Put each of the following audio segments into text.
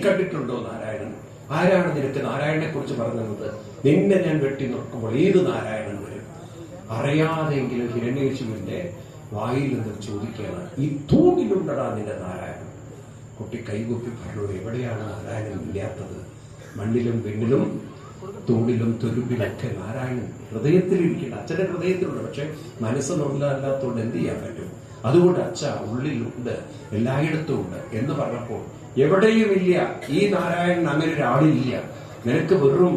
കണ്ടിട്ടുണ്ടോ നാരായണൻ? ആരാണ് നിനക്ക് നാരായണനെ കുറിച്ച് പറഞ്ഞത്? നിന്നെ ഞാൻ വെട്ടി നോക്കുമ്പോൾ ഏത് നാരായണൻ വരും? അറിയാതെങ്കിലും ഹിരണ്യകശിപുവിന്റെ വായിൽ നിന്ന് ചോദിക്കുകയാണ്, ഈ തൂണിലുണ്ടടാ നിന്റെ നാരായണൻ? കുട്ടി കൈകൊപ്പി പറഞ്ഞു, എവിടെയാണ് നാരായണൻ ഇല്ലാത്തത്? മണ്ണിലും പെണ്ണിലും തൂണിലും തുരുമ്പിലൊക്കെ നാരായണൻ ഹൃദയത്തിലിരിക്കണം. അച്ഛന്റെ ഹൃദയത്തിലുണ്ട്, പക്ഷെ മനസ്സ് നല്ലതല്ലാത്തതുകൊണ്ട് എന്ത് ചെയ്യാൻ പറ്റും? അതുകൊണ്ട് അച്ഛ ഉള്ളിലുണ്ട്, എല്ലായിടത്തും ഉണ്ട് എന്ന് പറഞ്ഞപ്പോൾ എവിടെയുമില്ല ഈ നാരായണൻ, അങ്ങനെ ഒരാളില്ല, നിനക്ക് വെറും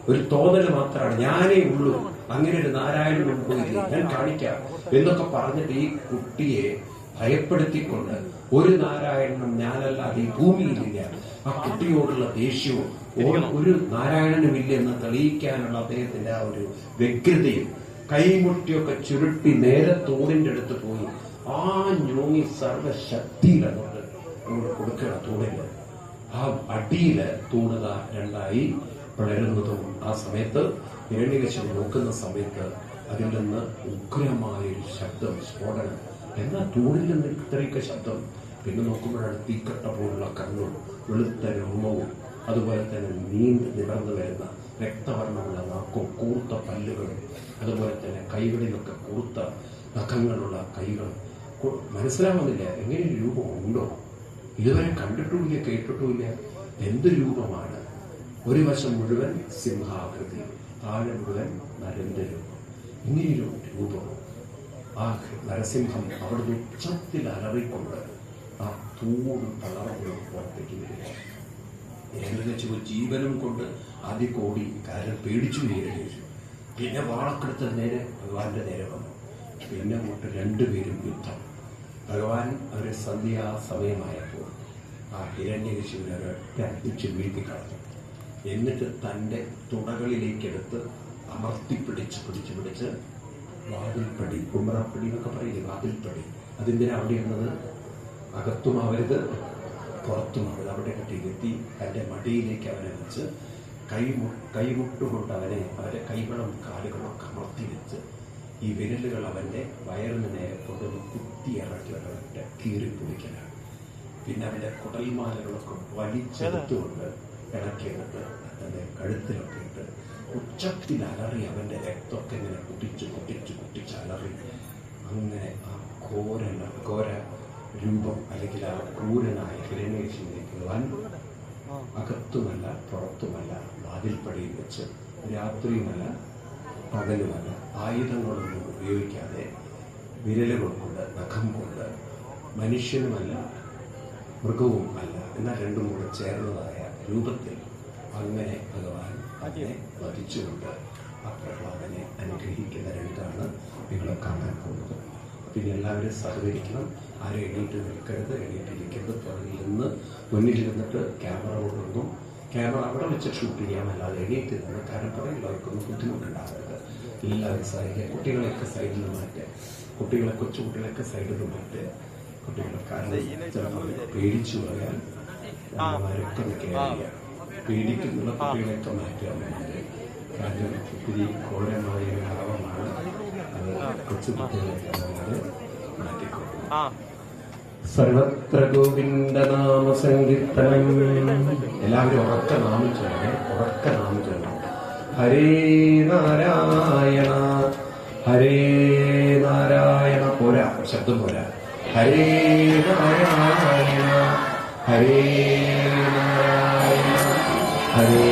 ഒരു തോന്നൽ മാത്രമാണ്, ഞാനേ ഉള്ളൂ, അങ്ങനെ ഒരു നാരായണൻ ഉണ്ടോയില്ല, ഞാൻ കാണിക്കാം എന്നൊക്കെ പറഞ്ഞിട്ട് ഈ കുട്ടിയെ ഭയപ്പെടുത്തിക്കൊണ്ട് ഒരു നാരായണനും ഞാനല്ലാതെ ഈ ഭൂമിയിലില്ല, ആ കുട്ടിയോടുള്ള ദേഷ്യവും ഒരു നാരായണനുമില്ല എന്ന് തെളിയിക്കാനുള്ള അദ്ദേഹത്തിന്റെ ആ ഒരു വ്യഗ്രതയും കൈമുട്ടിയൊക്കെ ചുരുട്ടി നേരെ തൂണിന്റെ അടുത്ത് പോയി ആ ഞോങ്ങി സർവശക്തിയിൽ അങ്ങോട്ട് കൊടുക്കണം തൂണില്. ആ അടിയില് തൂണുക രണ്ടായി പിളരുന്നതും ആ സമയത്ത് ഹിരണ്യകശിപു നോക്കുന്ന സമയത്ത് അതിൽ നിന്ന് ഉഗ്രമായൊരു ശബ്ദം, സ്ഫോടനം. എന്നാൽ തൂണിൽ നിന്ന് ഇത്രയൊക്കെ ശബ്ദം. പിന്നെ നോക്കുമ്പോഴാണ് തീക്കട്ട പോലുള്ള കണ്ണും വെളുത്ത രോമവും അതുപോലെ തന്നെ നീണ്ടു നിവർന്നു വരുന്ന രക്തവർണ്ണമുള്ള നാക്കും കൂർത്ത പല്ലുകളും അതുപോലെ തന്നെ കൈകളിലൊക്കെ കൂർത്ത നഖങ്ങളുള്ള കൈകളും. മനസ്സിലാവുന്നില്ല, എങ്ങനെ രൂപം ഉണ്ടോ? ഇതുവരെ കണ്ടിട്ടുമില്ല, കേട്ടിട്ടുമില്ല. എന്ത് രൂപമാണ്? ഒരു വശം മുഴുവൻ സിംഹാകൃതി, താഴെ മുഴുവൻ നരന്റെ രൂപം. ഇങ്ങനെയൊരു രൂപം. ആ നരസിംഹം അവിടുന്ന് ഉച്ചത്തിൽ അലറിക്കൊണ്ട് ആ തൂണും തളർന്നു പുറത്തേക്ക് വരിക. ഹിരണ്യകശിപു ജീവനും കൊണ്ട് ആദ്യം കോടി, കാരണം പേടിച്ചു ഹിരണ്യകശിപു. പിന്നെ വാളക്കെടുത്ത് നേരെ ഭഗവാന്റെ നേരെ വന്നു. പിന്നെ അങ്ങോട്ട് രണ്ടുപേരും യുദ്ധം. ഭഗവാൻ ഒരു സന്ധ്യാസമയമായപ്പോൾ ആ ഹിരണ്യകശിപുവിനെ ഒരൊറ്റ അടിച്ച് വീഴ്ത്തിക്കളഞ്ഞു. എന്നിട്ട് തന്റെ തുടകളിലേക്കെടുത്ത് പിടിച്ച് വാതിൽപ്പടി, കുമ്പറപ്പടി എന്നൊക്കെ പറയില്ലേ, വാതിൽപ്പടി. അതിന്തിനാ അവിടെ ഇരുന്നത്? അകത്തുമാവരുത് പുറത്തുമാവരുത്, അവിടെ കെട്ടിയിരുത്തി തന്റെ മടിയിലേക്ക് അവനെ വെച്ച് കൈമുട്ടുകൊണ്ട് അവരെ കൈകളും കാലുകളും ഒക്കെ അമർത്തി വെച്ച് ഈ വിരലുകൾ അവന്റെ വയറിന് നേരെ കൊണ്ടുവന്ന് കുത്തിയിറക്കി ഒരൊറ്റ കീറിപ്പൊളിക്കലാണ്. പിന്നെ അവന്റെ കുടൽമാലകളൊക്കെ വലിച്ചെടുത്തുകൊണ്ട് ഇറക്കിയെടുത്ത് തന്റെ കഴുത്തിലൊക്കെ ഇട്ട് ഉച്ചത്തിൽ അലറി അവന്റെ രക്തമൊക്കെ ഇങ്ങനെ കുട്ടിച്ച് അലറി. അങ്ങനെ ആ ഘോര രൂപം അല്ലെങ്കിൽ ആ ക്രൂരനായ ഹിരണ്യകശിപുവിലേക്ക് ഭഗവാൻ അകത്തുമല്ല പുറത്തുമല്ല വാതിൽപ്പടിയിൽ വെച്ച്, രാത്രിയുമല്ല പകലുമല്ല, ആയുധങ്ങളൊന്നും ഉപയോഗിക്കാതെ വിരലുകൾ കൊണ്ട്, നഖം കൊണ്ട്, മനുഷ്യനുമല്ല മൃഗവും അല്ല, എന്നാൽ രണ്ടും കൂടെ ചേർന്നതായ രൂപത്തിൽ അങ്ങനെ ഭഗവാൻ അതിനെ വധിച്ചുകൊണ്ട് ആ പ്രഹ്ലാദനെ അനുഗ്രഹിക്കുന്ന രംഗമാണ് നിങ്ങൾ കാണാൻ പോകുന്നത്. പിന്നെ എല്ലാവരും സഹകരിക്കണം. ആരും എണീറ്റ് നിൽക്കരുത്, എണീറ്റിരിക്കരുത്. പുറകിൽ നിന്ന് മുന്നിലിരുന്നിട്ട് ക്യാമറ കൊണ്ടൊന്നും, ക്യാമറ അവിടെ വെച്ച് ഷൂട്ട് ചെയ്യാമല്ലാതെ എണീറ്റ് നിന്ന്, കാരണം പുറകിലവർക്കൊന്നും ബുദ്ധിമുട്ടുണ്ടാവരുത്. എല്ലാവരും സഹായിക്കുക. കുട്ടികളെയൊക്കെ സൈഡിൽ മാറ്റുക, കൊച്ചു കുട്ടികളെയൊക്കെ സൈഡിൽ മാറ്റുക. കുട്ടികളെ കാരണം ചിലപ്പോൾ പേടിച്ചു പറയാൻ അമ്മമാരൊക്കെ കയറിയ പേടിക്കുന്നുള്ള കുട്ടികളെയൊക്കെ മാറ്റുക. കാരണം ഒത്തിരി ഘോരമായ ഭാവമാണ് അത്. കൊച്ചു കുട്ടികളെയൊക്കെ മാറ്റിക്കൊടുക്കും. സർവത്ര ഗോവിന്ദനാമ സങ്കീർത്തനം. എല്ലാവരും ഉറക്ക നാമം ചൊല്ലണം. ഹരേ നാരായണ ഹരേ നാരായണ. പോരാ, ശബ്ദം പോരാ. ഹരേ നാരായണ ഹരേ നാരായണ ഹരേ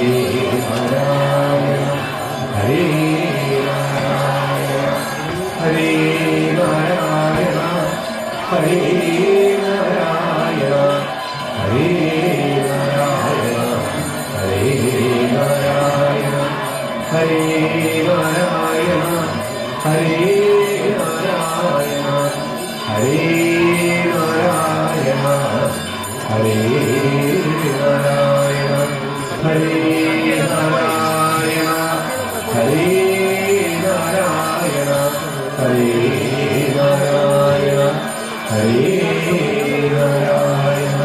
നാരായണ ഹരേ നാരായണ ഹരേ നാരായണ ഹരേ നാരായണ ഹരേ നാരായണ ഹരേ നാരായണ ഹരേ നാരായണ ഹരേ നാരായണ ഹരേ നാരായണ ഹരേ നാരായണ ഹരേ നാരായണ ഹരേ നാരായണ ഹരേ നാരായണ ഹരേ നാരായണ.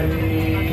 Hare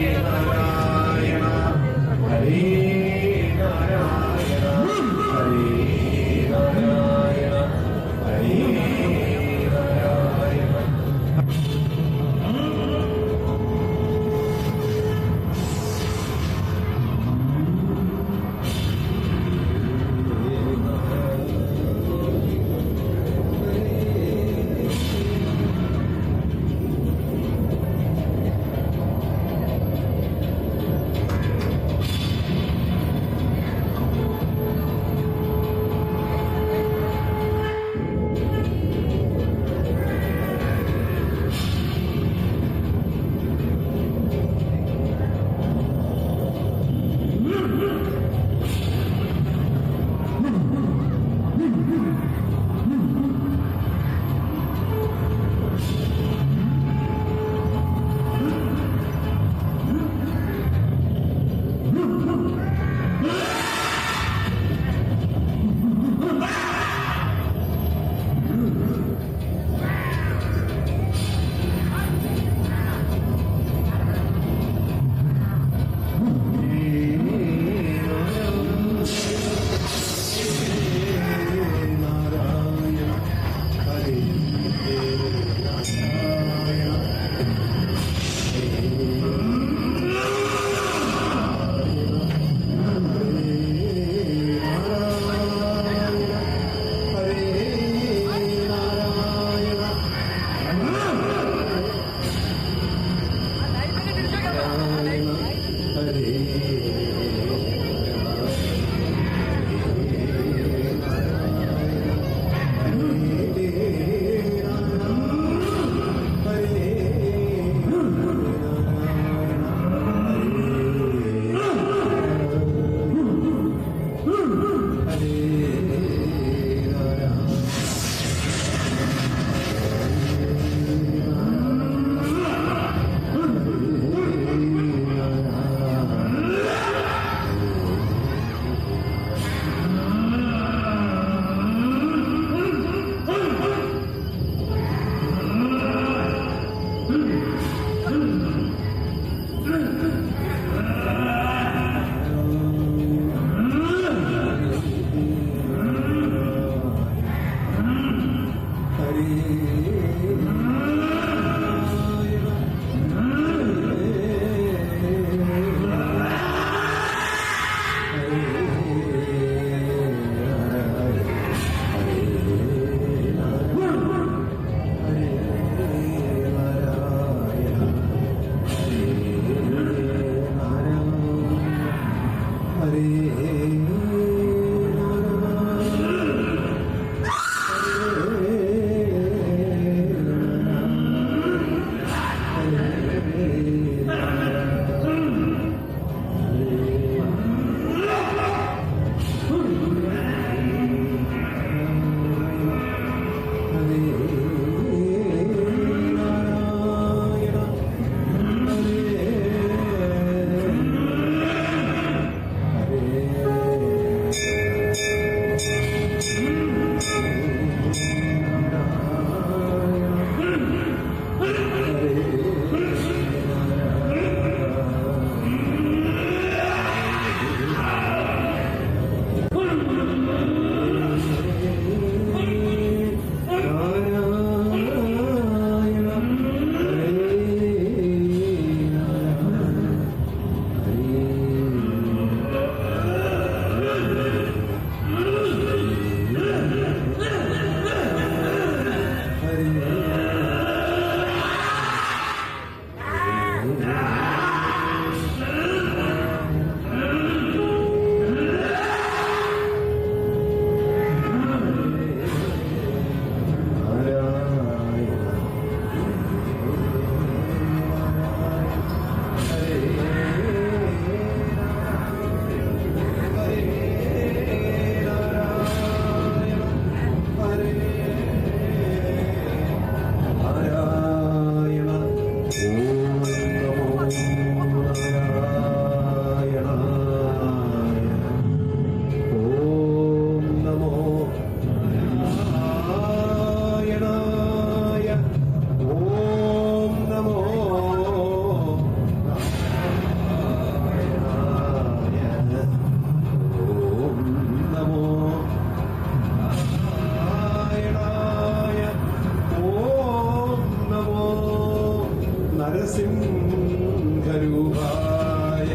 നരസിംഹരൂപായ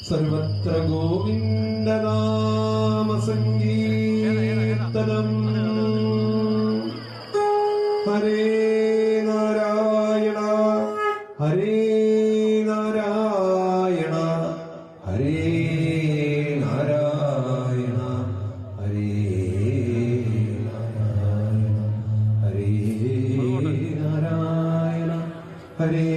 സർവത്ര ഗോവിന്ദനാമസങ്കീർത്തനം. ഹരേ നാരായണ ഹരേ നാരായണ ഹരേ നാരായണ ഹരേ നാരായണ ഹരേ നാരായണ ഹരേ